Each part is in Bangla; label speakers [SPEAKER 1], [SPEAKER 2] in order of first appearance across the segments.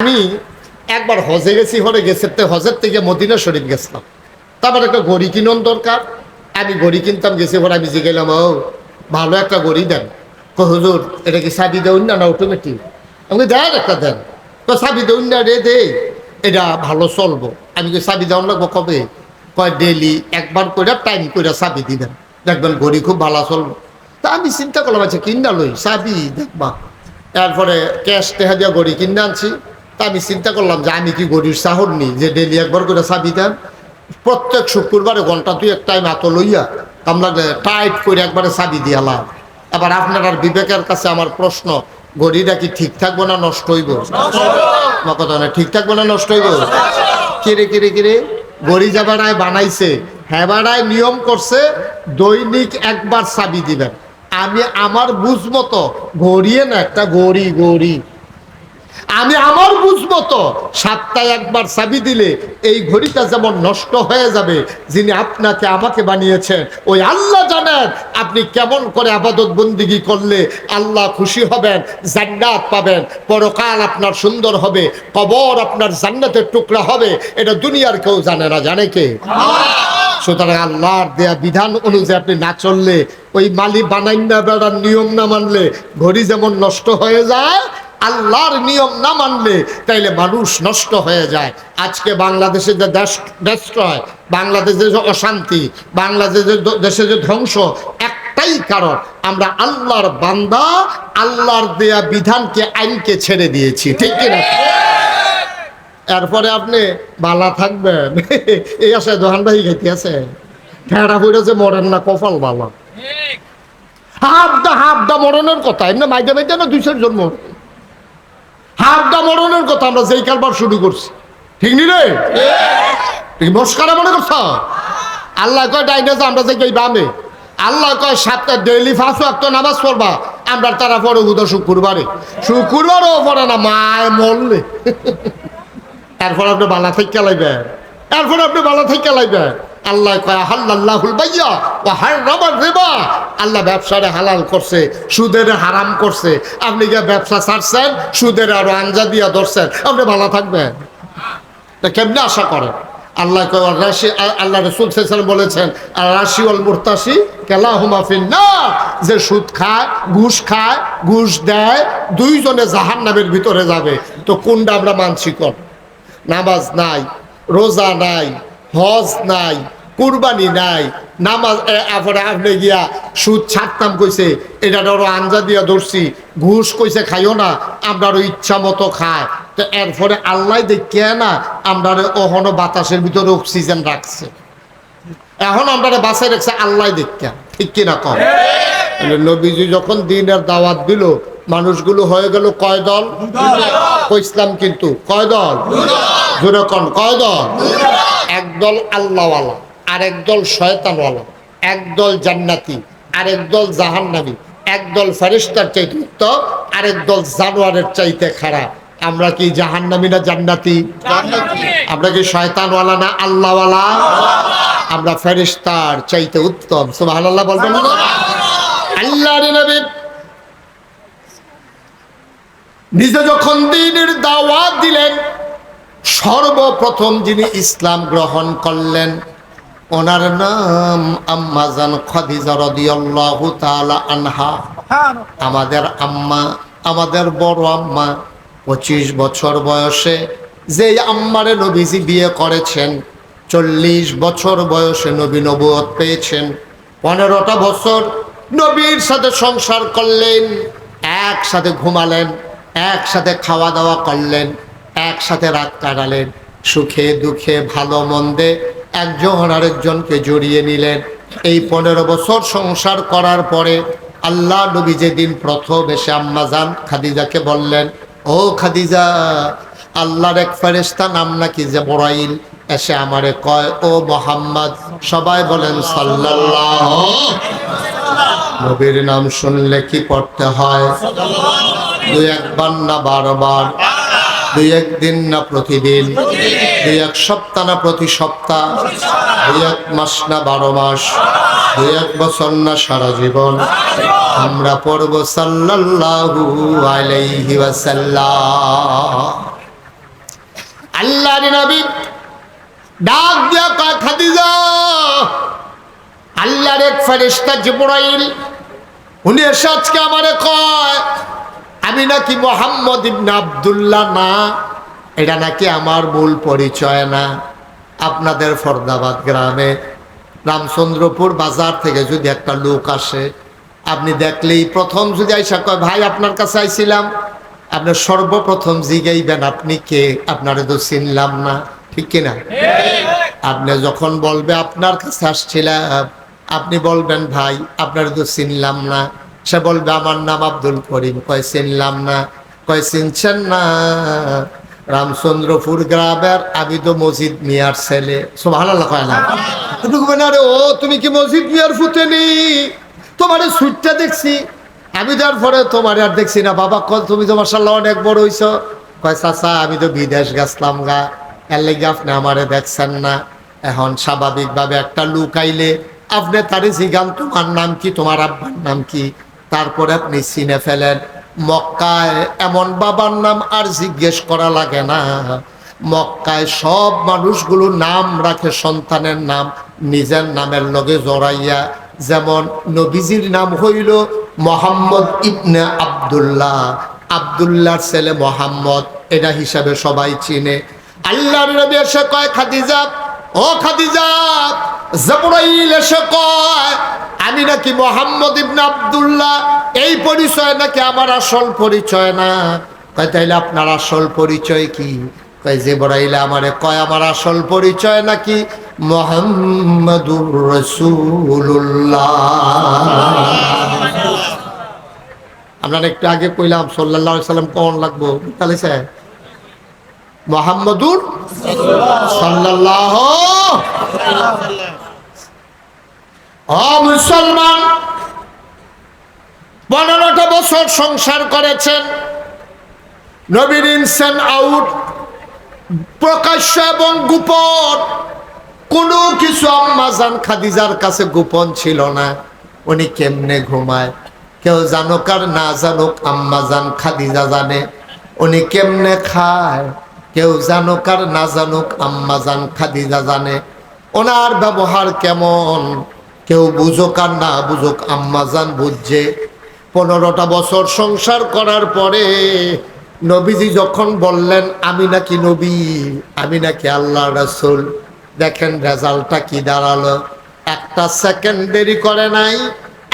[SPEAKER 1] আমি একবার হজে গেছি, হজের থেকে মদিনা শরীফ গেছিলাম। তারপর একটা ঘড়ি কিনন দরকার, আমি ঘড়ি কিনতাম গেছি। পরে আমি জিগেলাম, ও ভালো একটা ঘড়ি দেন। হুজুর এটা কি চাবি দেউন না অটোমেটিক? আমি দেন একটা দেন। তো চাবি দেউন না রে দে, এটা ভালো চলবো। আমি কি চাবি দেওয়ান লাগবো কবে? কয় ডেলি একবার করে টাইম করে চাবি দিবেন, দেখবেন ঘড়ি খুব ভালো চলবো। তা আমি চিন্তা করলাম, আচ্ছা কিনা লই চাবি দেখবা। এরপরে ক্যাশ টেহা দিয়া ঘড়ি কিনে আনছি। তা আমি চিন্তা করলাম যে আমি কি ঘড়ির চাহর নি যে ডেলি একবার করে চাবি দেন। প্রত্যেক শুক্রবারে ঘন্টা 2-1 টাইম এত লইয়া লাগলে টাইট করে একবারে চাবি দিয়ালাম। এবার আপনার আর বিবেকের কাছে আমার প্রশ্ন, ঘড়িটা কি ঠিক থাকবো না নষ্ট হইব? কথা না, ঠিক থাকবো না নষ্ট হইব? কিরে কিরে কিরে ঘড়ি যাবারায় বানাইছে, হেবারায় নিয়ম করছে দৈনিক একবার চাবি দিবেন। আমি আমার বুঝ মতো ঘড়িয়ে না একটা ঘড়ি আমি আমার বুঝমতো সপ্তাহে একবার চাবি দিলে এই ঘড়িটা যেমন নষ্ট হয়ে যাবে, যিনি আপনাকে আমাকে বানিয়েছেন ওই আল্লাহ জানেন আপনি কেমন করে ইবাদত বন্দেগী করলে আল্লাহ খুশি হবেন, জান্নাত পাবেন, পরকাল আপনার সুন্দর হবে, কবর আপনার জান্নাতের টুকরা হবে। এটা দুনিয়ার কেউ জানে না, জানে কে? সুতরাং আল্লাহর দেয়া বিধান অনুযায়ী আপনি না চললে, ওই মালি বানাই না বেড়ার নিয়ম না মানলে ঘড়ি যেমন নষ্ট হয়ে যায়, আল্লাহর নিয়ম না মানলে তাইলে মানুষ নষ্ট হয়ে যায়। আজকে বাংলাদেশে যে দেশয়, বাংলাদেশে যে অশান্তি, দেশে যে ধ্বংস, একটাই কারণ, আমরা আল্লাহর বান্দা আল্লাহর দেয়া বিধানকে, আইনকে ছেড়ে দিয়েছি, ঠিক কিনা? এরপরে আপনি বালা থাকবেন এই আশায় দোহান ভাই খাইতে আছে ঠেড়া হইয়া মরেন না, কপাল বালা। হাফদা মরণের কথা, এমনি মাইদা মাইদা না 2-4 জন মরে, হাফদা মরণের কথা আমরা যেই কারবার শুরু করছি, ঠিক নি রে? মস্কারা মনে করছ? আল্লাহ কয় ডাইনে আমরা যে গেই বামে, আল্লাহ কয় 7টা ডেইলি 5 ওয়াক্ত নামাজ পড়বা, আমরা তারা পড়ে বুধ শুক্রবারও পড়ে না, মায় মরলে। এরপর আপনি বালা থেকে লাইবেন, আল্লাহ কয় হাল্লাল্লাহুল বাইয়া ওয়া হারামার রিবা, আল্লাহ ব্যবসারে হালাল করছে, সুদের হারাম করছে। আপনি গিয়ে ব্যবসা ছাড়ছেন, সুদের আরো আঞ্জা দিয়া ধরছেন, আপনি ভালো থাকবেন? কেমনে আশা করেন? আল্লাহ কয় রাশি, আল্লাহ রাসূল সাল্লাল্লাহু আলাইহি ওয়াসাল্লাম বলেছেন আর রাশি ওয়াল মুরতাশি কালাহুমা ফিন্নার, যে সুদ খায়, ঘুষ দেয়, দুইজনে জাহান্নামের ভিতরে যাবে। তো কোনটা আমরা মানছি? কর নামাজ নাই, রোজা নাই, হজ নাই, কুরবানি নাই, নামাজ আপনি গিয়া সুদ ছাড়তাম কইছে, এটা আরো আঞ্জা দিয়া ধরছি, ঘুষ কইছে খাইও না, আমরা আরো ইচ্ছা মতো খায়। তো এরপরে আল্লাহ দেখিয়া না আমরা ওহনো বাতাসের ভিতরে অক্সিজেন রাখছে, এখন আমরা বাসায় রাখছে আল্লাহ দেখিয়া, ঠিক কিনা কম? নবীজি যখন দিনের দাওয়াত দিল, মানুষগুলো হয়ে গেল কয় দল? ইসলাম কিন্তু কয় দল? জোরে কোন কয় দল? একদল আল্লাহওয়ালা, আরেক দল শয়তানওয়ালা, একদল জান্নাতি, আরেক দল জাহান্নামী, একদল ফেরেশতার চাইতে উত্তম, আরেক দল জানোয়ারের চাইতে খারাপ। আমরা কি জাহান্নামী না জান্নাতি? আমরা কি শয়তানওয়ালা না আল্লাহওয়ালা? আমরা ফেরেশতার চাইতে উত্তম। সুবহানাল্লাহ বলবেন না? আল্লাহর নবী নিজে যখন দ্বীনের দাওয়াত দিলেন, সর্বপ্রথম যিনি ইসলাম গ্রহণ করলেন ওনার নাম আম্মা জান খাদিজা রাদিয়াল্লাহু তাআলা আনহা। আমাদের আম্মা, আমাদের বড় আম্মা, 25 বছর বয়সে যেই আম্মারে নবীজি বিয়ে করেছেন, 40 বছর বয়সে নবী নবুয়ত পেয়েছেন, 15টা বছর নবীর সাথে সংসার করলেন, একসাথে ঘুমালেন, একসাথে খাওয়া দাওয়া করলেন, একসাথে রাত কাটালেন, সুখে দুঃখে ভালো মন্দে একজন আরেকজনকে জড়িয়ে নিলেন। এই 15 বছর সংসার করার পরে আল্লাহ নবী যেদিন প্রথম এসে আম্মাজান খাদিজাকে বললেন, ও খাদিজা, আল্লাহর এক ফেরেশতা নাম নাকি জিবরাইল এসে আমারে কয়, ও মুহাম্মদ, সবাই বলেন সাল্লাল্লাহু। নবীর নাম শুনলে কি পড়তে হয়? 2-1 বার না 12 বার? 2-1 দিন না প্রতিদিন? 2-1 সপ্তাহ না প্রতি সপ্তাহ? 2-1 মাস না 12 মাস? 2-1 বছর না সারা জীবন? আমরা পড়ব সাল্লাল্লাহু আলাইহি ওয়াসাল্লাম। আল্লাহর নবী ডাক দিয়া কয় খাদিজা, আল্লাহর এক ফেরেশতা জিবরাইল উনি এসে আজকে আমারে কয় আমি নাকি মুহাম্মদ ইবনে আব্দুল্লাহ না, এটা নাকি আমার মূল পরিচয় না। আপনাদের ফরদাবাদ গ্রামে রামচন্দ্রপুর বাজার থেকে যদি একটা লোক আসে, আপনি দেখলেই প্রথম যদি আইসা কয় ভাই আপনার কাছে আইছিলাম, আপনি সর্বপ্রথম জিগাইবেন আপনি কে, আপনারে তো চিনলাম না, ঠিক কিনা? আপনি যখন বলবে আপনার কাছে আসছিলাম, আপনি বলবেন ভাই আপনারে তো চিনলাম না। সে বলবে আমার নাম আব্দুল করিম, কয় চিনলাম না। কয় চিনছেন না? রামচন্দ্রপুর গ্রামের আমি তো মজিদ মিয়ার ছেলে। সুবহানাল্লাহ কয় না? আরে ও তুমি কি মজিদ মিয়ার ফুতেনি? তোমারে সুটটা দেখছি আমি, যার পরে তোমার আর দেখছি না। বাবা কল তুমি তো মাশাআল্লাহ অনেক বড় হইছ। কয় চাচা আমি তো বিদেশ গেছলাম গা, এর লেগে আপনি আমারে দেখছেন না। এখন স্বাভাবিকভাবে একটা লোক আইলে আপনি তারে জিগান তোমার নাম কি, তোমার আব্বার নাম কি, তারপরে আপনি চিনে ফেলেন। মক্কায় এমন বাবার নাম আর জিজ্ঞেস করা লাগে না। মক্কায় সব মানুষগুলো নাম রাখে সন্তানের নাম নিজের নামের লগে জড়াইয়া। যেমন নবীজির নাম হইল মোহাম্মদ ইবনে আব্দুল্লাহ, আব্দুল্লাহর ছেলে মোহাম্মদ, এটা হিসাবে সবাই চিনে। আল্লাহর নবী এসে কয় খাদিজা, ও খাদিজা, জিবরাইল এসে কয় আমি নাকি মোহাম্মদ ইবনে আব্দুল্লাহ, এই পরিচয় নাকি আমার আসল পরিচয় না। কয় তাইলে আপনার আসল পরিচয় কি? কয় জিবরাইল আমারে কয় আমার আসল পরিচয় নাকি মুহাম্মাদুর রাসূলুল্লাহ। আপনারা একটু আগে কইলাম সাল্লাল্লাহু আলাইহি সাল্লাম কোন লাগবো, তাহলে স্যার মুহাম্মাদুর সাল্লাল্লাহু। ও মুসলমান, 15টা বছর সংসার করেছেন, নবীর ইনসান আউট, প্রকাশ্য এবং গোপন কোনো কিছু আম্মাজান খাদিজার কাছে গোপন ছিল না। উনি কেমনে ঘুমায় কেউ জানুক আর না জানুক, আম্মাজান খাদিজা জানে। উনি কেমনে খায় কেউ জানুক আর না জানুক, আম্মাজান খাদিজা জানে। ওনার ব্যবহার কেমন কেউ বুঝুক আর না বুঝুক, আম্মাজান বুঝছে। 15টা বছর সংসার করার পরে নবীজি যখন বললেন আমি নাকি নবী, আমি নাকি আল্লাহ রাসূল, দেখেন রেজাল্টটা কি দাঁড়ালো। একটা সেকেন্ড দেরি করে নাই,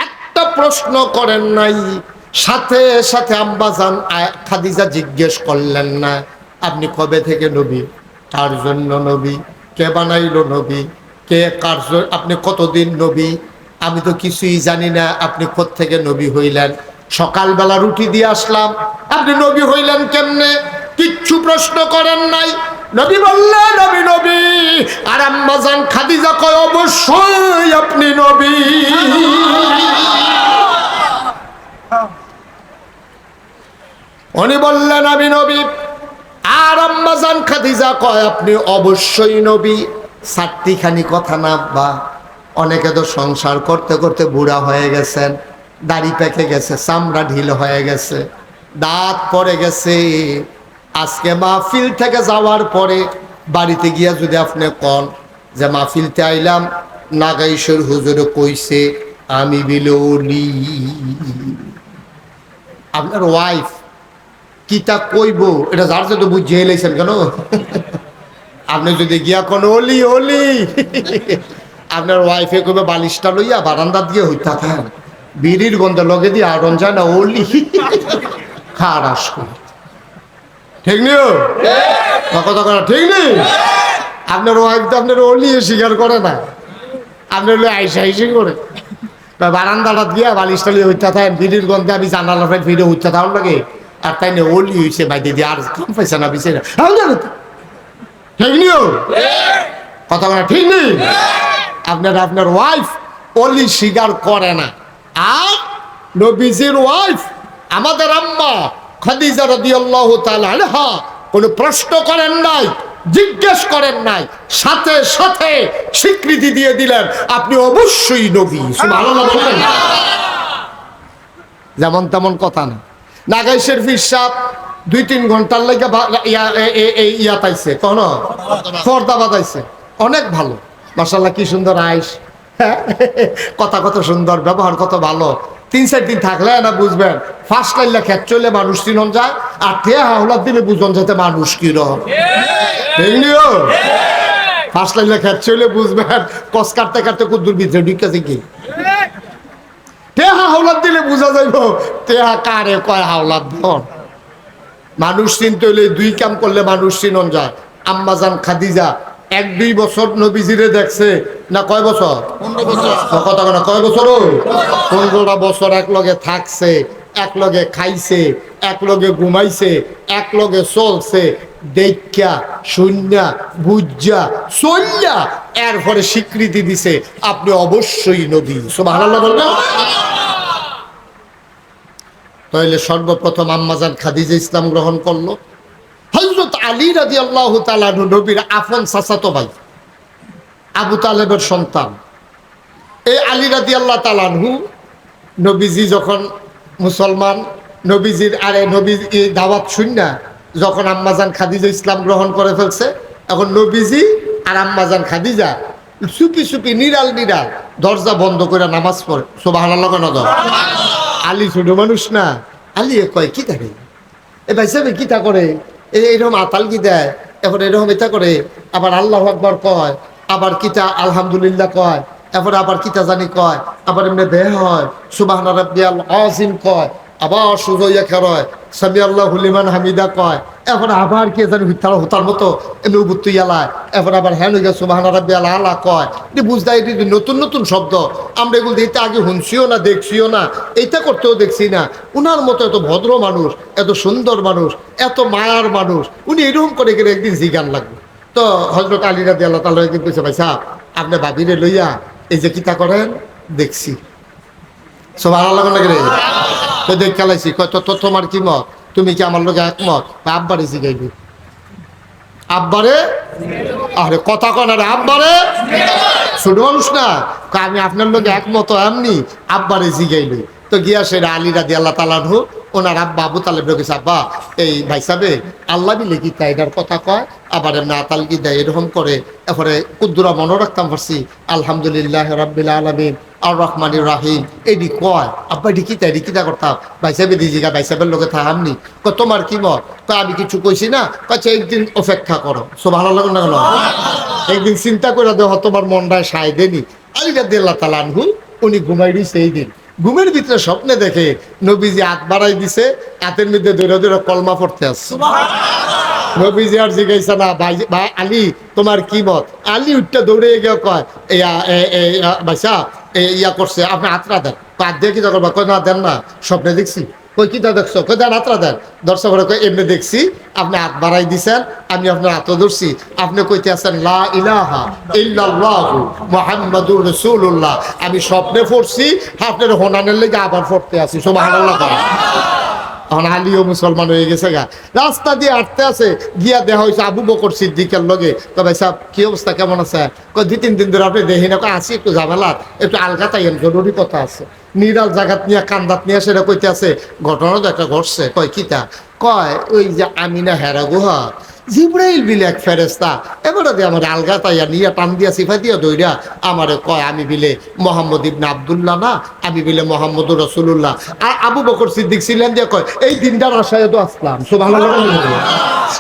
[SPEAKER 1] একটা প্রশ্ন করেন নাই, সাথে সাথে আম্মাজান খাদিজা জিজ্ঞেস করলেন না আপনি কবে থেকে নবী, কার জন্য নবী, কে বানাইলো নবী, কে কার, আপনি কতদিন নবী, আমি তো কিছুই জানি না, আপনি কোত্থেকে নবী হইলেন, সকালবেলা রুটি দিয়ে আসলাম, আপনি নবী হইলেন কেমনে, কিচ্ছু প্রশ্ন করেন নাই। নবী বললেন নবী নবী, আর আম্মাজান খাদিজা কয় অবশ্যই আপনি নবী। উনি বললেন আমি নবী, আর আম্মাজান খাদিজা কয় আপনি অবশ্যই নবী। চারটিখানি কথা না বা, অনেকে তো সংসার করতে করতে বুড়া হয়ে গেছেন, দাড়ি পেকে গেছে, চামড়া ঢিল হয়ে গেছে, দাঁত পড়ে গেছে। আজকে মাহফিল থেকে যাওয়ার পরে বাড়িতে গিয়া যদি আপনি কন যে মাহফিলতে আইলাম, নাগাইশ্বর হুজুরে কইছে আমি বিলৌলি, আপনার ওয়াইফ কিতা কইব এটা যার তো বুঝিয়ে এলাইছেন কেন? আপনি যদি গিয়া কোন অলি অলি, আপনার ওয়াইফে কইবে বালিশটা লইয়া বারান্দা দিয়ে হইতা থাকেন, বিড়ির গন্ধ লগে দিয়ে আড়ন যায় না অলি খারাস করে, ঠিক নিও কথা করা ঠিক নেই। আপনার ওয়াইফ তো আপনার অলি স্বীকার করে না, আপনার আইসা আইসি করে বারান্দাটা দিয়া বালিশটা লিয়ে হইতা থাকেন, বিড়ির গন্ধে আমি জানালা ফের ফিরে হইতা থাকুন লাগে, আর তাই না ওলি হয়েছে বাইরে দিয়ে আর কাম পাইছে না বিছে না, ঠিক নিও কথা বলা ঠিক নেই। আপনার ওয়াইফ অলি স্বীকার করে না। আর নবীজির ওয়াইফ আমাদের আম্মা খাদিজা রাদিয়াল্লাহু তাআলা আনহা কোনো প্রশ্ন করেন নাই, জিজ্ঞেস করেন নাই, সাথে সাথে স্বীকৃতি দিয়ে দিলেন আপনি অবশ্যই নবী। সুবহানাল্লাহ বলেন, যেমন তেমন কথা না। নাগাইশের ফিরসাব 2-3 ঘন্টার লাগে ইয়া পাইছে কোন পর্দা বাঁধাইছে, অনেক ভালো মাশাআল্লাহ। কি সুন্দর আয়েশ, কথা কত সুন্দর, ব্যবহার কত ভালো। 3-4 দিন থাকলে না বুঝবেন, ফার্স্ট লাইনলা খেত চলে মানুষ চিনন যায়, আর ঠে হাওলাত দিলে বুঝন যেতে মানুষ কিরকম। ফার্স্ট লাইনলা খেত চলে বুঝবেন, কস কাটতে কাটতে কুদ্দুর ভিতরে ঢুকেছে কি। টেহা হাওলাত দিলে বুঝা যাইব টেহা কারে কয় হাওলাত ধন। মানুষ চিনতে হইলে 2 কাম করলে মানুষ চিনন যায়। আম্মাজান খাদিজা 1-2 বছর নবীজিরে দেখছে না, কয় বছর? 15 বছর। কথা না, কয় বছর? 15টা বছর একলগে থাকছে, একলগে খাইছে, একলগে ঘুমাইছে, একলগে চলছে। দেখা শুনিয়া বুঝা চলিয়া এরপরে স্বীকৃতি দিছে আপনি অবশ্যই নবী। সুবহানাল্লাহ বলবেন। তাহলে সর্বপ্রথম আম্মাজান খাদিজা ইসলাম গ্রহণ করলো। হযরত আলী রাদিয়াল্লাহু তাআলা নবীর আপন চাচাতো ভাই, আবু তালেবের সন্তান। এই আলী রাদিয়াল্লাহু তাআলা নবীজি যখন মুসলমান, নবীজির নবীর দাওয়াত শুননা যখন আম্মাজান খাদিজা ইসলাম গ্রহণ করে ফেলছে, এখন নবীজি আর আম্মাজান খাদিজা চুপি চুপি নিরাল নিরাল দরজা বন্ধ করে নামাজ পড়ে। সুবহানাল্লাহ। আলী ছোট মানুষ না, আলী কয় কি থাকে এ ভাই সাহেব কিতা করে, এরকম আতাল কি দেয়, এখন এরকম এটা করে, আবার আল্লাহু আকবার কয়, আবার কিতা আলহামদুলিল্লাহ কয়, এরপর আবার কিতা জানি কয়, আবার এমনি দেহ হয় সুবহান রাব্বিয়াল আযীম কয়, আবার সুজইয়া খেরয় সামি আল্লাহু লিমান হামিদা কয়, এখন আবার কে জানি হতার মতো এমনি উবুত্তু ইয়ালায়, এখন আবার হ্যাঁ হয়ে গেছে সুবহান রাব্বিয়াল আলা কয়। এটি বুঝতে এটি নতুন নতুন শব্দ, আমরা এগুলো এটা আগে শুনছিও না, দেখছিও না, এইটা করতেও দেখছি না। উনার মতো এত ভদ্র মানুষ, এত সুন্দর মানুষ, এত মায়ার মানুষ, উনি এরকম করে গেলে একদিন জিগান লাগবে। তো হযরত আলী রাদিয়াল্লাহু তাআলা একদিন কইছে, ভাই সাহেব আপনি ভাবিরে লইয়া এই যে কিতা করেন দেখছি। সুবহানাল্লাহ রে তো দেখ খেলাইছি, কয় তো তোমার কি মত, তুমি কি আমার লোক একমত? আব্বারে জিগাইবি, আব্বারে, আরে কথা কন রে, আব্বারে ছোট মানুষ না, আমি আপনার লোক একমত এমনি আব্বারে জিগাইবি। তো গিয়া সেটা আলী রাদিয়াল্লাহু তাআলা ওনার আব্বা আবু তালেব রেখেছে, আব্বা এই ভাই সাহেবে আল্লাহ বিলে কি তাই এটার কথা কয়, আবার না তাল কি দেয় এরকম করে। এরপরে কুদ্দুরা মনে রাখতাম পারছি আলহামদুলিল্লাহ রাব্বিল আলামিন আর রহমানির রাহিম এডি কয়, আব্বা এটি কি তাই এটি কিতা করতাম, ভাই সাহেবে দিজিগা ভাই সাহেবের লোকে থামনি। তোমার কি মত? তো আমি কিছু কইছি না, কাছে একদিন অপেক্ষা করো। সুবহানাল্লাহ না গেল, একদিন চিন্তা করে দেহ তোমার মনটায় সায় দেনি। আলী রাদিয়াল্লাহু তাআলা আনহু উনি ঘুমাই দিছে, এই দিন ঘুমের ভিতরে স্বপ্নে দেখে নবীজি হাত বাড়াই দিছে, হাতের মধ্যে দৌড়ে দৌড়ে কলমা পড়তে আসছে। নবীজি আর জিজ্ঞাসা না, ভাই আলী তোমার কি মত? আলী উঠটা দৌড়ে গিয়ে কয় ভাইসা ইয়া করছে, আপনি হাতরা দেন। হাত দিয়ে কিতা করবা? কয় না দেন না, স্বপ্নে দেখছি। কই কিতা দেখছো? কই দেন হাতরা দেন। দর্শক কয় এমনি দেখছি, আপনি হাত বাড়াই দিছেন, আমি আপনার হাত ধরছি, আপনি কইতে আছেন লা ইলাহা ইল্লাল্লাহু মুহাম্মাদুর রাসূলুল্লাহ। আমি স্বপ্নে পড়ছি, আপনার হোনানের লেগে আবার পড়তে আছি। সুবহানাল্লাহ। এখন আলীও মুসলমান হয়ে গেছে গা, রাস্তা দিয়ে হাঁটতে আছে, গিয়া দেখা হয়েছে আবু বকর সিদ্দিকের লগে। তো ভাই সাহেব কি অবস্থা, কেমন আছে? 2-3 দিন ধরে আপনি দেখি না, আসি একটু ঝামেলা, একটু আলগা তাইয়েন, জরুরি কথা আছে। নিরাল জাগাত নিয়ে কান্দাত নিয়ে সেটা কইতে আছে, ঘটনা তো একটা ঘটছে। কয় কিতা? কয় ওই যে আমিনা হেরা গুহা জিব্রাইল বিলে এক ফেরেস্তা এবারে দিয়ে আমার আলগা তাইয়া নিয়ে টান দিয়া সিফা দিয়া দইরা আমারে কয় আমি বিলে মোহাম্মদ ইবনে আব্দুল্লাহ না, আমি বিলে মোহাম্মদুর রাসূলুল্লাহ। আর আবু বকর সিদ্দিক ছিলেন দিয়ে কয় এই দিনটার আশায় তো আসলাম। সুবহানাল্লাহ।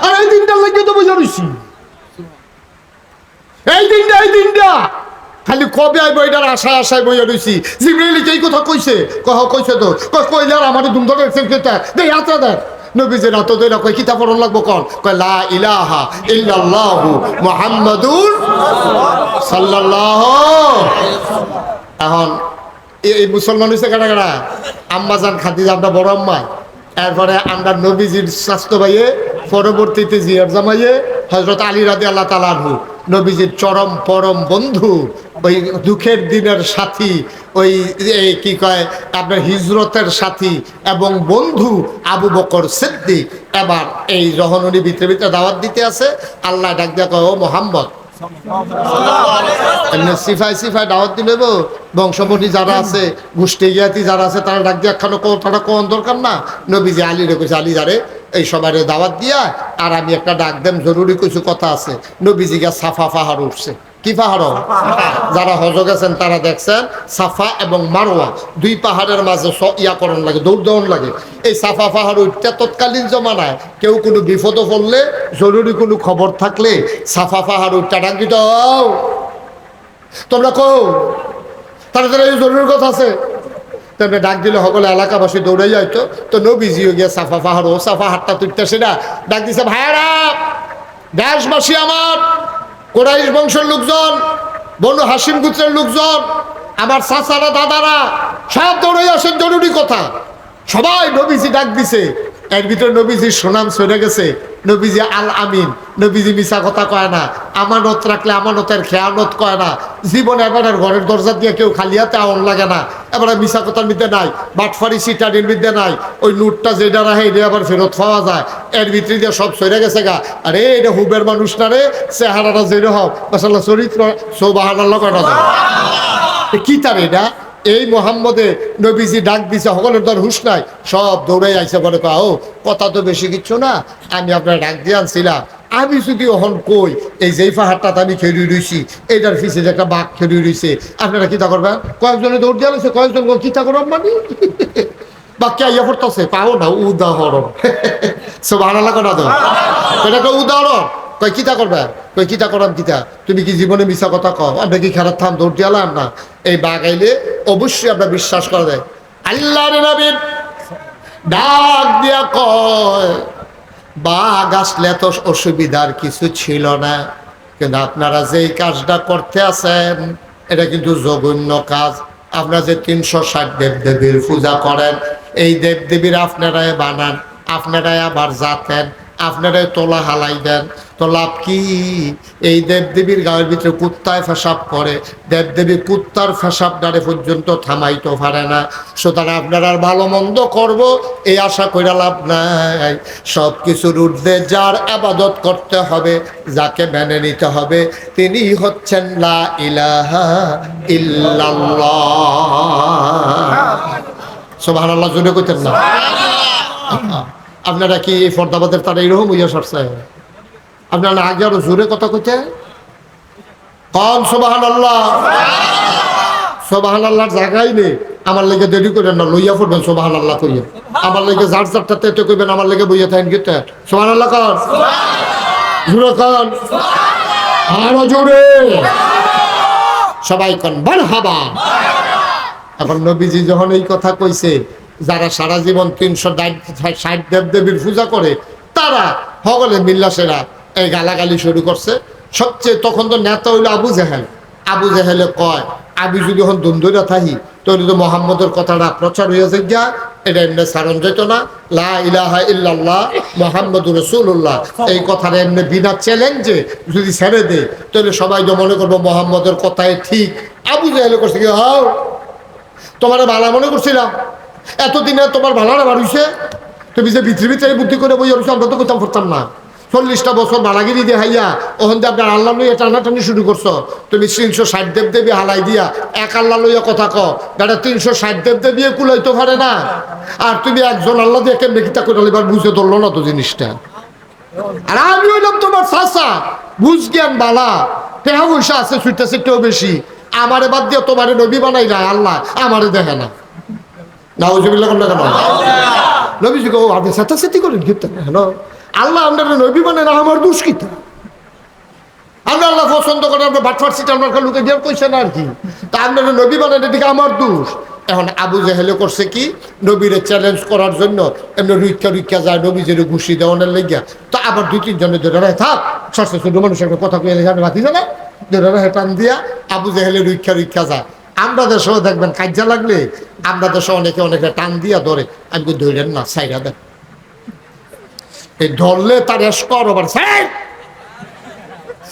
[SPEAKER 1] আর এই দিনটার লাগে তো বুঝা রইছি, এই দিনটা খালি কবে আইব এটার আশায় আশায় বইয়া রইছি। জিব্রাইল এই কথা কইছে, কইছে তো কইলে আর আমার দুম ধরে দেই আত্রা দেয়। নবীজের হাত ধরে কয় কিতাব পড়ন লাগবো কোন? কয় লা ইলাহা ইল্লাল্লাহু মুহাম্মাদুর সাল্লাল্লাহু। এখন এই মুসলমান হইছে কাটা কাটা আম্মাজান খাদিজা, আপনার বড় আম্মা, এরপরে আমরা নবীজির স্বাস্থ্য ভাইয়ে, পরবর্তীতে জিয়ার জামাইয়ে হযরত আলী রাদিয়াল্লাহু তাআলা আনহু, নবীজির চরম পরম বন্ধু, ওই দুঃখের দিনের সাথী, ওই কি কয় আপনার হিজরতের সাথী এবং বন্ধু আবু বকর সিদ্দিক। এবার এই যখন উনি ভিতরে ভিতরে দাওয়াত দিতে আছে, আল্লাহ ডাক দিয়া কয় ও মোহাম্মদ, এমনি সিফাই দাওয়াত দিলে বংশপতি যারা আছে, গোষ্ঠী জ্ঞাতি যারা আছে, তারা ডাক দিয়া খানো তারা কোন দরকার না। নবীজি আলী রে কইছে, আলী যারে এই সবারে দাওয়াত দিয়া আর আমি একটা ডাক দেন, জরুরি কিছু কথা আছে। নবীজিগা সাফা পাহাড় উঠছে। কি পাহাড়? যারা হজ গেছেন তারা দেখছেন সাফা এবং মারোয়া দুই পাহাড়ের মাঝে ইয়াকরণ লাগে, দৌড় লাগে। এই সাফা পাহাড় উঠতে তৎকালীন জমানায় কেউ কোনো বিপদে পড়লে, জরুরি কোনো খবর থাকলে সাফা পাহাড় উঠতে ডাক দিত, তোমরা কও তারা এই জরুরি কথা আছে। তবে ডাক দিলে সকলে এলাকাবাসী দৌড়ে যাইতো। তো নবীজিও গিয়ে সাফা পাহাড়, ও সাফা হাটটা তুলতেছে না, ডাক দিছে, ভাইয়ারা, দেশবাসী আমার, কোরাইশ বংশের লোকজন, বনু হাসিম গোত্রের লোকজন, আমার চাচারা দাদারা সব দৌড়ে আসেন, জরুরি কথা। সবাই নবীজি ডাক দিছে। এর ভিতরে নবীজির সুনাম সরে গেছে। নবীজি আল আমিন, নবীজি মিশা কথা কয় না, আমানত রাখলে আমানতের খেয়ানত কয় না, জীবনে এবার ঘরের দরজা দিয়ে কেউ খালি হাতে আউন লাগে না, এবার মিশা কথার মধ্যে নাই, বাটফারি সিটারির মধ্যে নাই, ওই নোটটা যেটা রাখে এটা আবার ফেরত পাওয়া যায়। এর ভিতরে দিয়ে সব সরে গেছে গা। আরে এটা হুবের মানুষ না রে, চেহারাটা যেটা হোক মাশাআল্লাহ, চরিত্র সুবহানাল্লাহ করা যায়। কি তার এটা? এই মোহাম্মদে নবীজি ডাক দিছে, সকলের দর হুশ নাই, সব দৌড়ে আইসে বলে, ও কথা তো বেশি কিচ্ছু না, আমি আপনার ডাক দিয়ে আনছিলাম। আমি যদি ওহন কই এই যেই পাহাড়টাতে আমি খেয়ে রয়েছি, এইটার পিছিয়ে যে একটা বাঘ খেয়ে রয়েছে, আপনারা কিতা করবেন? কয়েকজনে দৌড় দিয়ে আনছে, কয়েকজন কিতা করবেন মানে বাক্য আইয়া পড়তেছে, পাও না উদাহরণ। সুবহানাল্লাহ করা দাও, এটা একটা উদাহরণ। কয় কিতা করবে? কই কিতা করাম কিতা? তুমি কি জীবনে মিশা কথা কও? আমরা কি খেলার থাম দৌড় দিয়ালাম না? এই বাঘ আইলে অবশ্যই আমরা বিশ্বাস করা যায়। আল্লাহর নবী ডাক দিয়া কয়, বাঘ আসলে তো অসুবিধার কিছু ছিল না, কিন্তু আপনারা যেই কাজটা করতে আছেন এটা কিন্তু জঘন্য কাজ। আপনারা যে 360 দেবদেবীর পূজা করেন, এই দেবদেবীর আপনারাই বানান, আপনারাই আবার জাতেন, আপনারাই তোলা হালাই দেন, তো লাভ কি? এই দেবদেবীর গায়ের ভিতরে কুত্তায় পেশাব করে, দেবদেবী কুত্তার পেশাব ডারে পর্যন্ত থামাইতে পারে না। সুতরাং আপনারা ভালো মন্দ করব এই আশা কইরা লাভ নাই। সব কিছুর ঊর্ধ্বে যার আবাদত করতে হবে, যাকে মেনে নিতে হবে, তিনি হচ্ছেন লা ইলাহা ইল্লাল্লাহ। সুবহানাল্লাহ জোরে কইতেন না? আপনারা কি এই ফরদাবাদের তারা এরকম হইয়া সরছে? আপনারা আগে আরো জোরে কথা কইতে কম সুবহানাল্লাহ। সুবহানাল্লাহর জায়গায় নেই। আমার লেগে দেরি করেন না, লইয়া পড়বেন সুবহানাল্লাহ কইয়া। আমার লেগে যার যারটাতে এতে কইবেন, আমার লেগে বইয়া থাকেন গীতে সুবহানাল্লাহ কর, জোরে কর, আরো জোরে সবাই কন মারহাবা। এখন নবীজি যখন এই কথা কইছে, যারা সারা জীবন 360 দেবদেবীর পূজা করে তারা সকলে মিল্লাসেরা এই গালাগালি শুরু করছে। সবচেয়ে তখন তো নেতা হইল আবু জেহেল। আবু জেহেলে কয়, আমি যদি এখন দ্বন্দ্বরা থাকি তাহলে তো মোহাম্মদের কথাটা প্রচার হয়ে যায়, গিয়া এটা এমনি সারণ যেত না, লা ইলাহা ইল্লাল্লাহ মুহাম্মাদুর রাসূলুল্লাহ, এই কথাটা এমনি বিনা চ্যালেঞ্জে যদি ছেড়ে দেয় তাহলে সবাই তো মনে করবো মোহাম্মদের কথাই ঠিক। আবু জেহেলে করছে কি, হাও তোমার ভালো মনে করছিলাম, এতদিনে তোমার ভাড়াটা বাড়িছে, তুমি যে ভিতরে ভিতরে বুদ্ধি করে বই আমরা তো কোথাও করতাম না। 40টা বছর বালাগিরি দিয়ে হাইয়া ওখান থেকে আপনার আল্লাহ লইয়া টানাটানি শুরু করছো। তুমি 360 দেবদেবী হালাই দিয়া এক আল্লাহ লইয়া কথা কও, এটা 360 দেবদেবী কুলাইতে পারে না। আর তুমি একজন আল্লাহ দিয়ে কেমনে কিতা করে এবার বুঝে ধরলো না তো জিনিসটা। আর আমি হইলাম তোমার চাচা, বুঝ জ্ঞান বালা, টেহা পয়সা আছে, ছুটতে ছুটতেও বেশি, আমারে বাদ দিয়ে তোমারে নবী বানাই না আল্লাহ, আমারে দেখে না। নাউজুবিল্লাহ কেন নবীজি কো আপনি সাথে করেন কিন্তু আল্লাহ আপনার নবী মানে না, আমার দুষ্কৃতা। আমরা আল্লাহ পছন্দ করে আপনার বাটফার সিট আপনার লুকে দিয়ে কইছে না আর কি, তা আপনার নবী বানান এদিকে আমার দোষ। এখন আবু জেহেলে করছে কি, নবীরে চ্যালেঞ্জ করার জন্য এমনি রুইকা যায় নবীজির ঘুষি দেওয়ানের লেগিয়া। তো আবার 2-3 জনের ধরে রায় থাক, সরষে ছোট মানুষের কথা কইলে বাতি জানা ধরে রায় টান দিয়া আবু জেহেলে রুইকা যায়। আমরা দেশেও দেখবেন কাজ্জা লাগলে আমরা দেশে অনেকে টান দিয়া ধরে, আমি ধরেন না সাইরা দেন, এই ধরলে তার এসকর আবার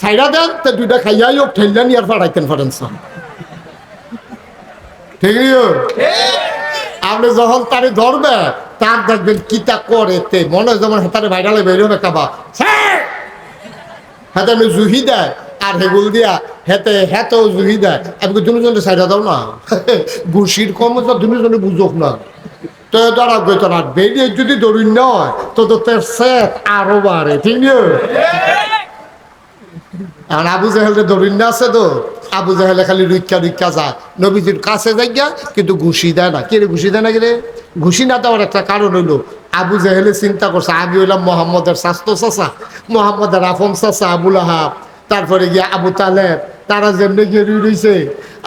[SPEAKER 1] সাইরা দেন, তো 2টা খাইয়াই হোক ঠেললে নিয়ে আর ফাড়াইতেন পারেন। ঠিক আপনি যখন তারে ধরবে তার দেখবেন কিতা করে, মনে হয় যেমন হেতারে ভাইরালে বের হবে কাবা, হাতে আমি জুহি দেয় আর হেগুল দিয়া হেতেও জুহি দেয়। আমি দুজনে সাইডা দাও না, ঘুষির কম দুজনে বুঝোক না। তো ধরা গইতো না বেরিয়ে যদি দরুন নয় তো তোর সেট আরো বাড়ে, ঠিক না? আর আবু জাহেলের দরুন না আছে তো, আবু জাহেলে খালি রুইকা রুইকা যায় নবীজির কাছে যাইয়া, কিন্তু ঘুষি দেয় না। কে রে ঘুষি দেয় না? গেলে ঘুষি না দেওয়ার একটা কারণ হইলো আবু জাহেলে চিন্তা করছে আমি হইলাম মোহাম্মদের স্বাস্থ্য চাচা, মোহাম্মদের আফম চাচা আবুল আহাব, তারপরে গিয়ে আবু তালেব, তারা যেমনি গিয়ে রইছে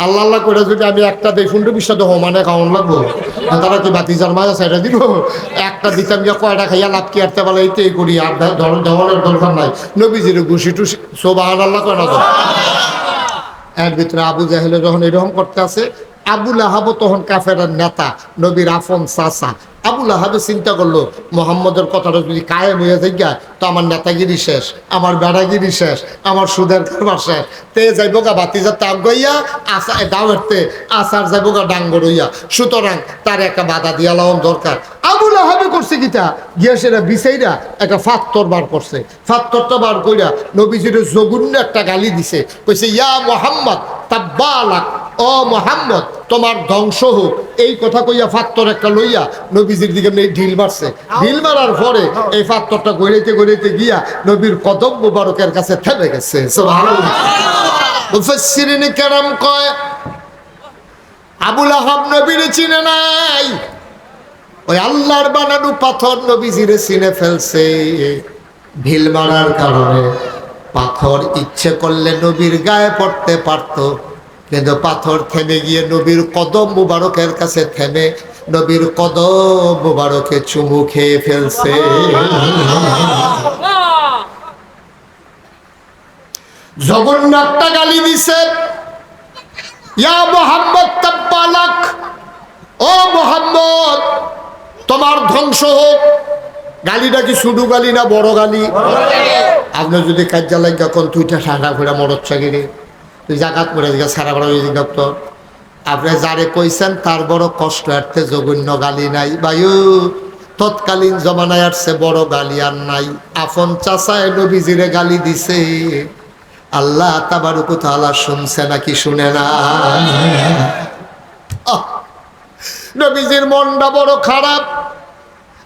[SPEAKER 1] আল্লাহ আল্লাহ করে যদি আমি একটা দেই ফুন্ডু বিশ্বদ মানে খাওয়ান লাগবো, তারা কি বাতিজার মাঝে সেটা দিব? একটা দিতাম গিয়ে কয়টা খাইয়া লাভ কি আরতে বলে এইটাই করি, আর ধরনের দরকার নাই। নবীজির ঘুষি টুসি সোবাহান আল্লাহ করে না। এর ভিতরে আবু জাহেলে যখন এরকম করতে আছে, আবুল আহাবও তখন কাফেরের নেতা, নবীর আফন চাচা। আবুল আহাবে চিন্তা করলো মোহাম্মদের কথাটা যদি কায়েম হয়ে যায় তো আমার নেতাগিরি শেষ, আমার বেড়াগিরি শেষ, আমার সুদের কারবার শেষ। তে যাইব গা বাতিজা তাপ গইয়া আসা দাওয়ারতে আসার যাইব গা ডাঙ্গর হইয়া, সুতরাং তার একটা বাধা দিয়া লাগানো দরকার। আবুল আহাবে করছে কিতা গিয়া সেটা বিছাইরা একটা ফাত্তর বার করছে, ফাত্তরটা বার কইরা নবীজির জগুন্য একটা গালি দিছে, কইছে ইয়া মোহাম্মদ তাব্বালাক, ও মোহাম্মদ তোমার ধ্বংস হোক। এই কথা কইয়া ফাত্তর একটা লইয়া নবীজির দিকে ঢিল মারছে। ঢিল মারার পরে এই ফাত্তরটা গড়াইতে গড়াইতে গিয়া নবীর কদম মুবারকের কাছে থেমে গেছে। সুবহানাল্লাহ। মুফাসসিরিনে কেরাম কয় আবুল আহাব নবীরে চিনে নাই, ওই আল্লাহর বানানো পাথর নবীজিরে চিনে ফেলছে। ঢিল মারার কারণে পাথর ইচ্ছে করলে নবীর গায়ে পড়তে পারত, কিন্তু পাথর থেমে গিয়ে নবীর কদম মুবারকের কাছে থেমে নবীর কদম মুবারকে চুমু খেয়ে ফেলছে। জঘন্য একটা গালি দিছে, ইয়া মুহাম্মদ তাব্বালাক, ও মুহাম্মদ তোমার ধ্বংস হোক। গালিটা কি শুধু গালি না বড় গালি? আপনি যদি কাজা লাগা কোন তুইটা ঠান্ডা করে মরত চাগিরে তুই জাকাত পড়ে দিকে সারা বড় দপ্তর আপনি যারে কইছেন তার বড় কষ্ট আরতে জঘন্য গালি নাই বায়ু। তৎকালীন জমানায় আসছে বড় গালি আর নাই। আফন চাচায় নবীজিরে গালি দিছে, আল্লাহ তাবারক ওয়া তাআলা শুনছে নাকি শুনে না? নবীজির মনটা বড় খারাপ।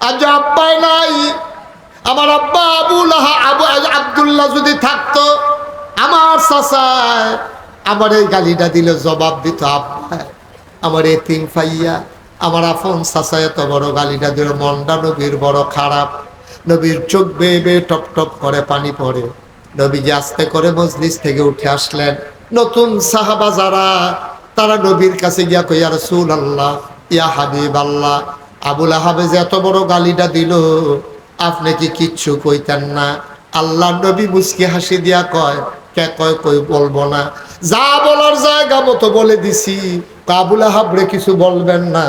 [SPEAKER 1] আজ আব্বাই নাই, আমার আব্বা আব্দুল্লাহ যদি থাকতো, আমার চাচায় আমার এই গালিটা দিলে জবাব দিত আব্বা আমার এতিম ফাইয়া। আমার আফন চাচা এত বড় গালিটা দিল, মনটা নবীর বড় খারাপ। নবীর চোখ বেয়ে বেয়ে টপ টপ করে পানি পড়ে। নবীজি আস্তে করে মজলিস থেকে উঠে আসলেন। নতুন সাহাবা যারা তারা নবীর কাছে গিয়া কই ইয়া রাসূলুল্লাহ, ইয়া হাবিবাল্লাহ, আবুল আহাবে যে এত বড় গালিটা দিল আপনি কি কিচ্ছু কইতেন না? আল্লাহ নবী মুস্কি হাসি দিয়া কয়, কে কয় কই বলবো না, যা বলার জায়গা মতো বলে দিছি। আবুল আহাবরে কিছু বলবেন না?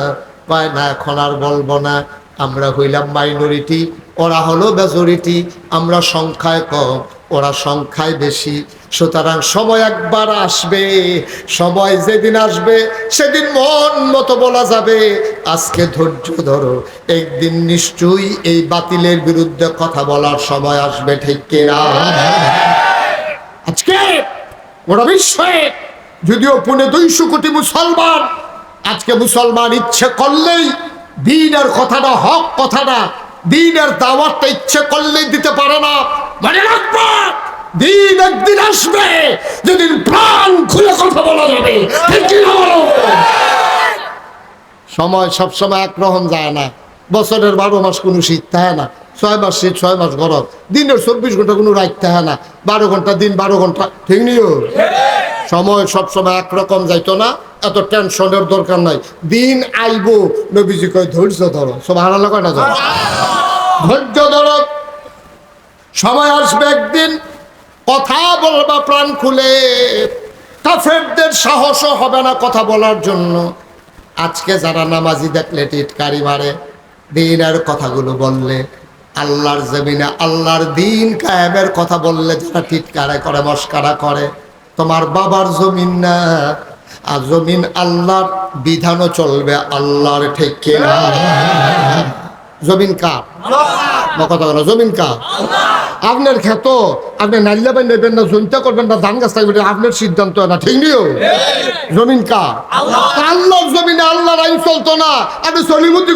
[SPEAKER 1] কয় না, এখন আর বলবো না। আমরা হইলাম মাইনরিটি, ওরা হলো মেজরিটি। আমরা সংখ্যায় কম, ওরা সংখ্যায় বেশি। সুতরাং সময় একবার আসবে, সময় যেদিন আসবে সেদিন মন মতো বলা যাবে। আজকে ধৈর্য ধরো, একদিন নিশ্চয়ই এই বাতিলের বিরুদ্ধে কথা বলার সময় আসবে, ঠিক কিনা? আজকে ওরা বিশ্বে যদিও 250 কোটি মুসলমান, আজকে মুসলমান ইচ্ছে করলেই দ্বীনের কথাটা, হক কথাটা, দ্বীনের দাওয়াতটা ইচ্ছে করলেই দিতে পারে না। মানে রাখবা, দিন একদিন আসবে যেদিন প্রাণ খুলে কথা বলা যাবে, ঠিক কি না বলো? সময় সবসময় একরকম যায় না। বছরের 12 মাস কোনো শীত থাকে না, 6 মাস শীত 6 মাস গরম। দিনের 24 ঘন্টা কোনো রাত থাকে না, 12 ঘন্টা দিন 12 ঘন্টা, ঠিক নিও? সময় সবসময় একরকম যাইতো না, এত টেনশনের দরকার নাই। দিন আইব, নবীজি কয় ধৈর্য ধরো। সুবহানাল্লাহ কয় না? ধৈর্য ধরো, সময় আসবে একদিন কথা বলবা প্রাণ খুলে। কাফেরদের সাহসও হবে না কথা বলার জন্য। আজকে যারা নামাজি দেখলে টিটকারি মারে, দিনের কথাগুলো বললে, আল্লাহর জমিনে আল্লাহর দিন কায়েমের কথা বললে যারা টিটকারা করে, মস্কারা করে, তোমার বাবার জমিন না, আর জমিন আল্লাহর, বিধানও চলবে আল্লাহর, ঠিক কিনা? জমিন কার? কথা বলো, জমিন কার? আপনার ক্ষেত আপনি নাইলাবেন নেবেন না, জমিটা করবেন না, ধান গাছ থাকবেন, আপনার সিদ্ধান্ত না, ঠিক নিও। জমিন কার? আল্লাহর জমিনে আল্লাহর আইন চলতো না। আপনি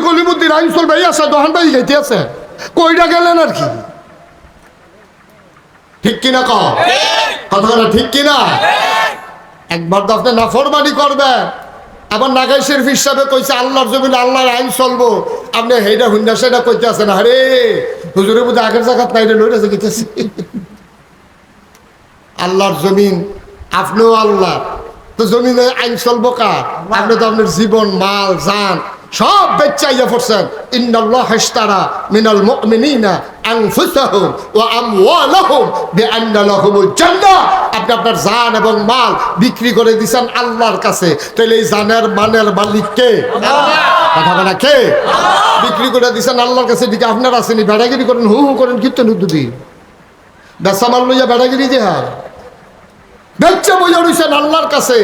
[SPEAKER 1] কলিমুদ্দিন আইন চলবে, এই আসা দোকান ভাই গাইতে আছে, কইটা গেলেন আর কি? ঠিক কিনা কথা ঠিক কিনা? একবার তো আপনি নাফরমানি করবে, আবার নাগাই শরীফ হিসাবে কইছে আল্লাহর জমিনে আল্লাহর আইন চলবো, আপনি হেইটা হুন্ডা সেটা কইতে আছেন। আরে হুজুরের মধ্যে আগের জায়গা নাই রে, লইতেছে কইতেছে আল্লাহর জমিন, আপনিও আল্লাহ, তো জমিনে আইন চলবো কার? আপনি তো আপনার জীবন, মাল, জান সব বেচাইয়া পড়ছেন। ইন্নাল্লাহ ইশতারা মিনাল মুমিনিনা আনফুসাহুম ওয়া আমওয়ালাহুম বিআন্না লাহুমুল জান্নাহ। আপনি আপনার জান এবং মাল বিক্রি করে দিয়েছেন আল্লাহর কাছে, তাহলে এই জানের মানের মালিক কে? কথা বলা কে? বিক্রি করে দিয়েছেন আল্লাহর কাছে, দিকে আপনার আসেনি। বেড়াগিরি করেন, হু হু করেন, কীর্তন উদ্দুদি বেচা মাল লইয়া বেড়াগিরি যে হা বেচা বইয়া রয়েছেন আল্লাহর কাছে।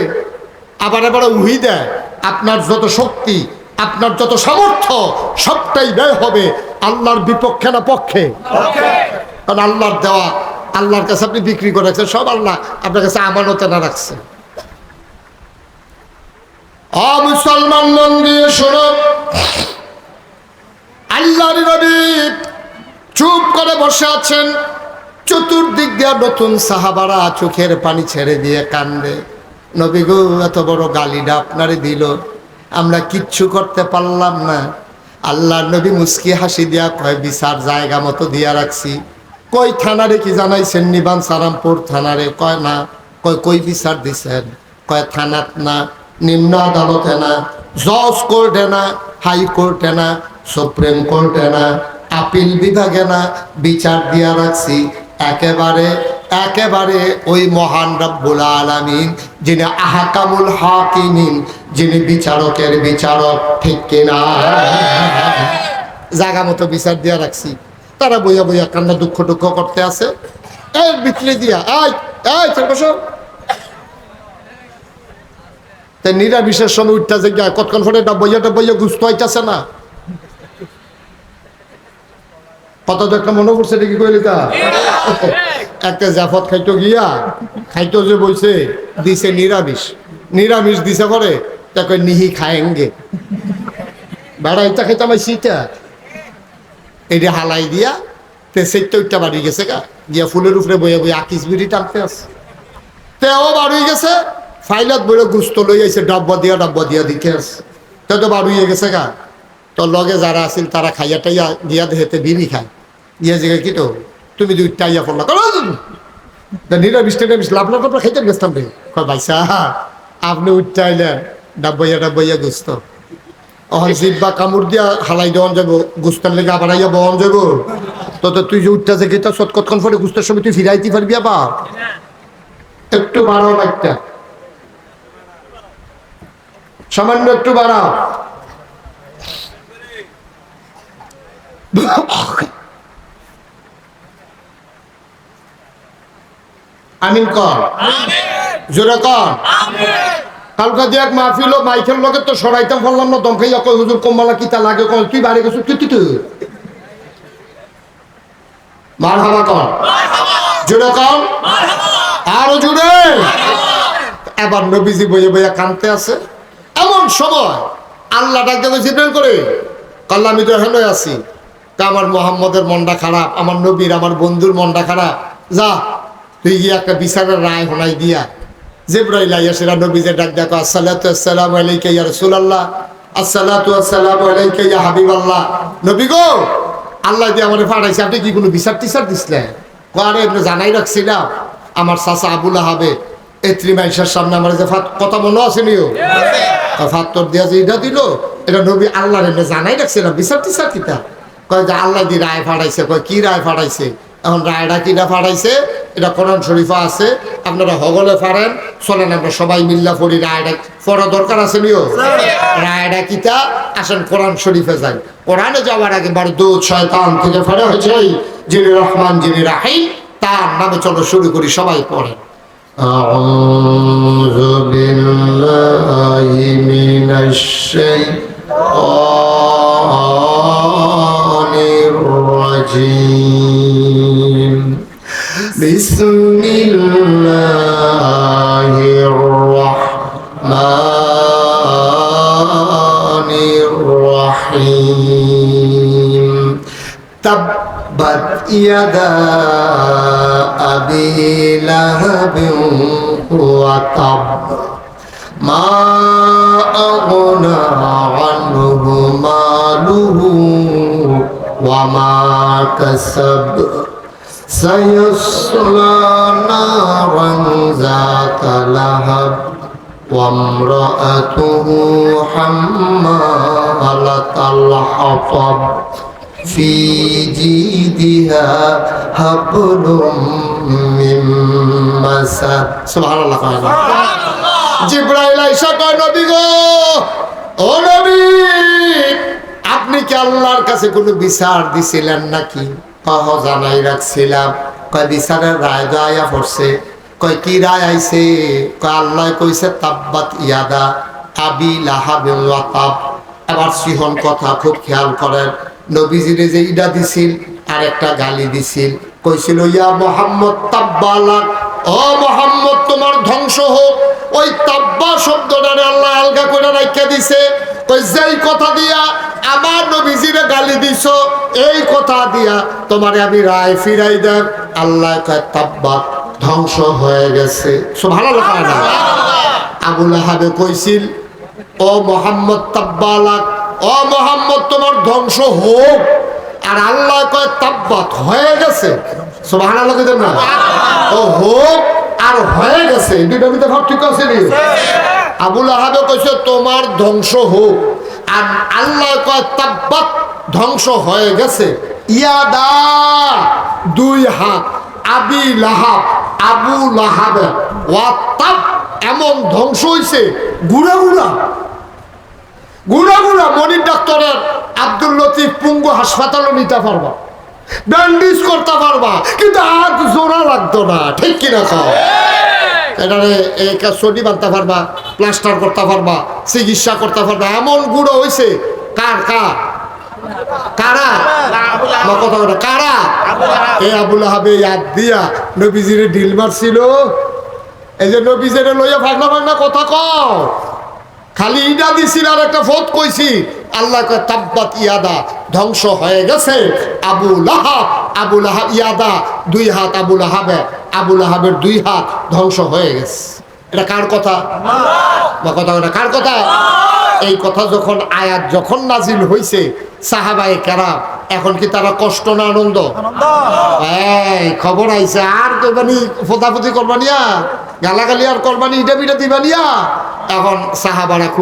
[SPEAKER 1] আবার এবার উহি দেয়, আপনার যত শক্তি, আপনার যত সামর্থ্য সবটাই ব্যয় হবে আল্লাহর বিপক্ষে না পক্ষে? কারণ আল্লাহর দেওয়া, আল্লাহর কাছে আপনি বিক্রি করে রাখছেন, সব আল্লাহ আপনার কাছে আমানতে না রাখছে। মুসলমান মন দিয়ে শোনো, আল্লাহর নবী চুপ করে বসে আছেন, চতুর্দিক দিয়ে নতুন সাহাবারা চোখের পানি ছেড়ে দিয়ে কান্দে। নবী গো, এত বড় গালিটা আপনারে দিল, আমরা কিচ্ছু করতে পারলাম না। আল্লাহর নবী মুস্কি হাসি দিয়া কয়, বিচার জায়গা মতো দিয়া রাখছি। কই থানারে কি জানাইছেন? নিবান সারামপুর থানারে। কয় না। কই বিচার দিছেন? কয় থানাত না, নিম্ন আদালতে না, জজ কোর্টে না, হাইকোর্টে না, সুপ্রিম কোর্টে না, আপিল বিভাগে না, বিচার দিয়া রাখছি একেবারে ওই মহান রব্বুল আলামিন, যিনি আহকামুল হাকিমিন, যিনি বিচারকের বিচারক, ঠিক কিনা? জায়গা মতো বিচার দিয়া রাখছি। তারা বইয়া বইয়া কান্না দুঃখ করতে আছে, এর ভিতরে দিয়া তাই নিরামিষের সময় উঠতে যে কতক্ষণ ফোটে বইয়া গুস্ত হইতেছে না। কত একটা মনে করছে দেখি কইলিকা একটা জাফত খাইতো যে বলছে দিছে নিরামিষ দিছে পরে তাকে নিহি খায়েঙ্গে বেড়া ইটা খাইতে আমার সিটা এটা হালাই দিয়া তে সেটা বাড়ি গেছে গা গিয়া ফুলের উপরে বইয়া বইয়া আকিস বিড়ি টানতে আছে। তেও বাড়ি গেছে, ফাইলত বইলে গুস্ত লই আইছে, ডাব্বা দিয়া দিতে আছে। তো বাড়িয়ে গেছে গা। তো লগে যারা আছিল তারা খাইয়া টাইয়া গিয়া দেহেতে বিড়ি খায়। ইয়া জায়গা কি তো তুমি দুই টাইয়া পড়লা নিরামিষ লাভ খাইতে গেছতাম রে। কয় ভাইসা আপনি উঠটাইলেন ডাব্বাইয়া গুস্ত, অহন জিব্বা কামড় দিয়া হালাই দেওয়ান যাবো, গুস্তার লেগে আবার আইয়া বহন যাবো। তো তুই যে উঠটা যে গেতা কতক্ষণ পরে গুস্তার সময় তুই ফিরাইতে পারবি? আবার একটু বাড়াও, একটা সামান্য একটু বাড়াও। আমিন কর, জোরে কর। কালকা দিয়ে এক মাহফিল মাইকের লগে তো সরাইতাম পারলাম না, দমকাইয়া কই হুজুর কম্বালা কিতা লাগে, তুই বাড়ি গেছ তুই মারহাবা কর, জোরে কর, আরো জোরে। এবার নবীজি বইয়ে বইয়া কানতে আছে। এমন সময় আল্লাহ ডাক দেবে জিবরাইল করে, কাল্লা আমি তো হেন আছি, তা আমার মোহাম্মদের মনটা খারাপ, আমার নবীর আমার বন্ধুর মনটা খারাপ, যা তুই গিয়ে একটা বিচারের রায় হোনাই দিয়া। জিবরাইল আইয়া সেরা নবীজের ডাক দেখো, আসসালাতু আসসালামু আলাইকা ইয়া রাসূলুল্লাহ, আসসালাতু আসসালামু আলাইকা ইয়া হাবিবাল্লাহ। নবী গো, আল্লাহ দিয়ে আমারে পাঠাইছে, আপনি কি কোনো বিচার টিচার দিছিলেন? আরে আপনি জানাই রাখছিলাম আমার চাচা আবুল আহাবে এত্রি মাইশার সামনে আমার যে কথা মনে আছে নিও ফাত্তর দিয়া যে এটা দিল, এটা নবী আল্লাহর এমনি জানাই রাখছিলাম, বিচার টিচার কিতা? কয় যে আল্লাহ দিয়ে রায় ফাটাইছে। কয় কি রায় ফাটাইছে? এখন রায়টা কিনা ফাটাইছে এটা কোরআন শরীফা আছে, আপনারা হগলে পারেন, চলেন আমরা সবাই মিল্লা পড়ি। রায়টা পড়া দরকার আছে নিও। রায়টা কিতা? আসেন কোরআন শরীফে যাই। কোরআনে যাওয়ার আগে বারদুদ শয়তান থেকে ফাড়া হয়েছে যিনি রহমান যিনি রাহিম, তার নামে চলো শুরু করি, সবাই পড়েন। আউযু বিল্লাহি মিনাশ শাইতানির রাজিম। বিসমিল্লাহির রাহমানির রহিম তাব্বাত ইয়াদা আবি লাহাবিন ওয়া তাব মা আগনা আনহু মালুহু ওয়া মা কাসাব সায়াসলা নারান যাতা লাহাব ওয়া ইমরাআতুহু হাম্মালাতাল হাতাব ফি জিদিহা হাবলুম মিন মাসাদ। সুবহানাল্লাহ। জিবরাইল আইসা কয় নবী গো, ও নবী, আপনি কি আল্লাহর কাছে কোনো বিচার দিছিলেন নাকি? কহ জানাই রাখছিলাম। কয় বিচারের রায় আয়া পড়ছে। কয় কি রায় আইছে? কয় আল্লাহ কইছে তাব্বাত ইয়াদা আবি লাহাবিন ওয়া তাব। এবার সিহন কথা খুব খেয়াল করেন। নবীজিরে যে ইডা দিছিল আর একটা গালি দিছিল, কইছিল ইয়া মুহাম্মদ তাব্বালাক, ও মুহাম্মদ তোমার ধ্বংস হোক। ওই তাব্বা শব্দটারে আল্লাহ আলগা করে রাখা দিছে। কই যেই কথা দিয়া আমার নবীজিরে গালি দিছো, এই কথা দিয়া তোমারে আমি রায় ফিরাই দেব। আল্লাহ কয় তাব্বা ধ্বংস হয়ে গেছে। সুবহানাল্লাহ। আবু লাহাবে কইছিল ও মুহাম্মদ তাব্বালাক, ও মুহাম্মদ তোমার ধ্বংস হোক। আর আল্লাহ কয় তাব্বাত হয়ে গেছে। সুবহানাল্লাহ কইতেন না? ও হোক আর হয়ে গেছে, দুইটা ভিতরে ভাব ঠিক আছে নি? আবু লাহাবে কইছে তোমার ধ্বংস হোক, আর আল্লাহ কয় তাব্বাত ধ্বংস হয়ে গেছে। ইয়াদা দুই হাত, আবি লাহাব আবু লাহাবে ওয়া তাব এমন ধ্বংস হইছে গুড়া গুড়া গুড়া গুড়া। মনির ডাক্তারের আব্দুল লতিফ পুঙ্গু হাসপাতালও নিতে পারবা, ব্যান্ডেজ করতে পারবা, কিন্তু হাত জোড়া লাগতো না। ঠিক কিনা খাও? এটারে সর্দি বাঁধতে পারবা, প্লাস্টার করতে পারবা, চিকিৎসা করতে পারবা। এমন গুঁড়ো হয়েছে। কার কার কারা কথা বলে কারা? এই আবু লাহাবে ইয়াদ দিয়া নবীজিরে ঢিল মারছিল। এই যে নবীজিরে লইয়া ভাগনা ভাগনা কথা কও, খালি ইডা দিছিল আর একটা ফত কইছি। আল্লাহ কয় তাব্বাত ইয়াদা ধ্বংস হয়ে গেছে আবু লাহাব। আবু লাহাব ইয়াদা দুই হাত, আবু লাহাবে আবু লাহাবের দুই হাত ধ্বংস হয়ে গেছে। এটা কার কথা? বা কথা কার কথা? এই কথা যখন আয়াত যখন নাজিল হইছে, সাহাবায়ে কেরাম এখন কি তারা কষ্ট না আনন্দ? এই খবর আইছে আর কইবানি ফোদাফুদি করবানিয়া, গালাগালি আর করবানি, ইটা বিটা দিবানিয়া। এখন সাহাবারা খুব